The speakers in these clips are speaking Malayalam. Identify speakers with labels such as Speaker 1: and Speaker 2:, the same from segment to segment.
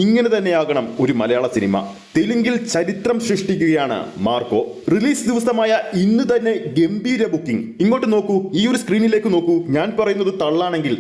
Speaker 1: ഇങ്ങനെ തന്നെയാകണം ഒരു മലയാള സിനിമ. തെലുങ്കിൽ ചരിത്രം സൃഷ്ടിക്കുകയാണ് മാർക്കോ. റിലീസ് ദിവസമായ ഇന്ന് തന്നെ ഗംഭീര ബുക്കിംഗ്. ഇങ്ങോട്ട് നോക്കൂ, ഈ ഒരു സ്ക്രീനിലേക്ക് നോക്കൂ. ഞാൻ പറയുന്നത് തള്ളാണെങ്കിൽ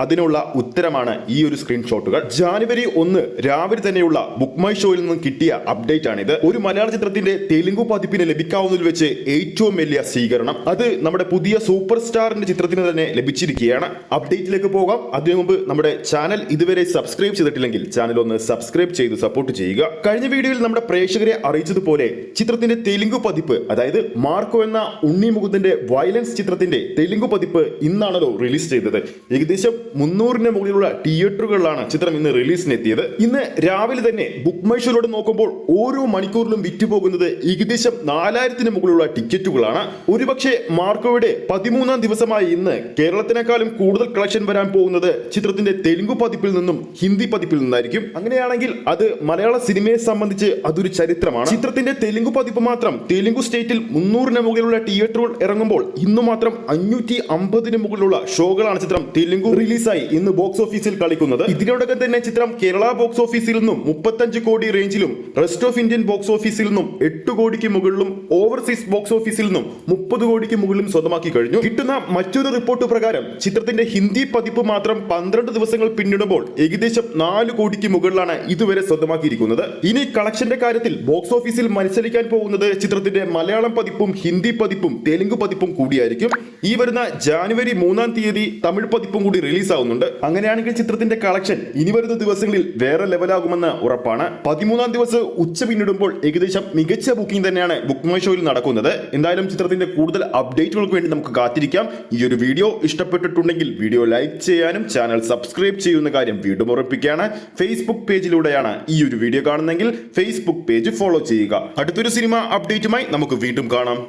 Speaker 1: അതിനുള്ള ഉത്തരമാണ് ഈ ഒരു സ്ക്രീൻഷോട്ടുകൾ. ജാനുവരി 1 രാവിലെ തന്നെയുള്ള ബുക്ക് മൈ ഷോയിൽ നിന്നും കിട്ടിയ അപ്ഡേറ്റ് ആണിത്. ഒരു മലയാള ചിത്രത്തിന്റെ തെലുങ്കു പതിപ്പിന് ലഭിക്കാവുന്നതിൽ വെച്ച് ഏറ്റവും വലിയ സ്വീകരണം അത് നമ്മുടെ പുതിയ സൂപ്പർ സ്റ്റാറിന്റെ ചിത്രത്തിന് തന്നെ ലഭിച്ചിരിക്കുകയാണ്. അപ്ഡേറ്റിലേക്ക് പോകാം. അതിനു മുമ്പ് നമ്മുടെ ചാനൽ ഇതുവരെ സബ്സ്ക്രൈബ് ചെയ്തിട്ടില്ലെങ്കിൽ ചാനൽ ഒന്ന് സബ്സ്ക്രൈബ് ചെയ്ത് സപ്പോർട്ട് ചെയ്യുക. കഴിഞ്ഞ വീഡിയോയിൽ നമ്മുടെ പ്രേക്ഷകരെ അറിയിച്ചതുപോലെ ചിത്രത്തിന്റെ തെലുങ്കു പതിപ്പ്, അതായത് മാർക്കോ എന്ന ഉണ്ണി മുകുന്ദന്റെ വയലൻസ് ചിത്രത്തിന്റെ തെലുങ്കു പതിപ്പ് ഇന്നാണല്ലോ റിലീസ് ചെയ്തത്. ഏകദേശം 300-ന് മുകളിലുള്ള തിയേറ്ററുകളിലാണ് ചിത്രം ഇന്ന് റിലീസിനെത്തിയത്. ഇന്ന് രാവിലെ തന്നെ ബുക്ക് മൈ ഷോയിലൂടെ നോക്കുമ്പോൾ ഓരോ മണിക്കൂറിലും വിറ്റുപോകുന്നത് ഏകദേശം 4000-ന് മുകളിലുള്ള ടിക്കറ്റുകളാണ്. ഒരുപക്ഷെ മാർക്കോയുടെ 13-ാം ദിവസമായ ഇന്ന് കേരളത്തിനേക്കാളും കൂടുതൽ കളക്ഷൻ വരാൻ പോകുന്നത് ചിത്രത്തിന്റെ തെലുങ്കു പതിപ്പിൽ നിന്നും ഹിന്ദി പതിപ്പിൽ നിന്നായിരിക്കും. അങ്ങനെയാണെങ്കിൽ അത് മലയാള സിനിമയെ സംബന്ധിച്ച് അതൊരു ചരിത്രമാണ്. ചിത്രത്തിന്റെ തെലുങ്കു പതിപ്പ് മാത്രം തെലുങ്കു സ്റ്റേറ്റിൽ 300-ന് മുകളിലുള്ള തിയേറ്ററുകൾ ഇറങ്ങുമ്പോൾ ഇന്ന് മാത്രം 550-ന് മുകളിലുള്ള ഷോകളാണ് ചിത്രം തെലുങ്കു റിലീസായി ഇന്ന് ബോക്സ് ഓഫീസിൽ കളിക്കുന്നത്. ഇതിനോടകം തന്നെ ചിത്രം കേരള ബോക്സ് ഓഫീസിൽ നിന്നും 35 കോടി റേഞ്ചിലും റെസ്റ്റ് ഓഫ് ഇന്ത്യൻ ബോക്സ് ഓഫീസിൽ നിന്നും 8 കോടിക്ക് മുകളിലും ഓവർസീസ് ബോക്സ് ഓഫീസിൽ നിന്നും 30 കോടിക്ക് മുകളിലും സ്വന്തമാക്കി കഴിഞ്ഞു. കിട്ടുന്ന മറ്റൊരു റിപ്പോർട്ട് പ്രകാരം ചിത്രത്തിന്റെ ഹിന്ദി പതിപ്പ് മാത്രം 12 ദിവസങ്ങൾ പിന്നിടുമ്പോൾ ഏകദേശം 4 കോടിക്ക് മുകളിലാണ് ഇതുവരെ സ്വന്തമാക്കിയിരിക്കുന്നത്. ഇനി കളക്ഷന്റെ കാര്യത്തിൽ ബോക്സ് ഓഫീസിൽ മത്സരിക്കാൻ പോകുന്നത് ചിത്രത്തിന്റെ മലയാളം പതിപ്പും ഹിന്ദി പതിപ്പും തെലുങ്ക് പതിപ്പും കൂടിയായിരിക്കും. ഈ വരുന്ന ജാനുവരി 3-ാം തീയതി തമിഴ് പതിപ്പും കൂടി റിലീസ് ആവുന്നുണ്ട്. അങ്ങനെയാണെങ്കിൽ ചിത്രത്തിന്റെ കളക്ഷൻ ഇനി വരുന്ന ദിവസങ്ങളിൽ വേറെ ലെവലാകുമെന്ന് ഉറപ്പാണ്. 13-ാം ദിവസം ഉച്ച പിന്നിടുമ്പോൾ ഏകദേശം മികച്ച ബുക്കിംഗ് തന്നെയാണ് ബുക്ക് മൈ ഷോയിൽ നടക്കുന്നത്. എന്തായാലും ചിത്രത്തിന്റെ കൂടുതൽ അപ്ഡേറ്റുകൾക്ക് വേണ്ടി നമുക്ക് കാത്തിരിക്കാം. ഈ ഒരു വീഡിയോ ഇഷ്ടപ്പെട്ടിട്ടുണ്ടെങ്കിൽ വീഡിയോ ലൈക്ക് ചെയ്യാനും ചാനൽ സബ്സ്ക്രൈബ് ചെയ്യുന്ന കാര്യം വീണ്ടും ഉറപ്പിക്കുകയാണ്. ഫേസ്ബുക്ക് പേജിലൂടെയാണ് ഈ ഒരു വീഡിയോ കാണുന്നതെങ്കിൽ ഫേസ്ബുക്ക് പേജ് ഫോളോ ചെയ്യുക. അടുത്തൊരു സിനിമ അപ്ഡേറ്റുമായി നമുക്ക് വീണ്ടും കാണാം.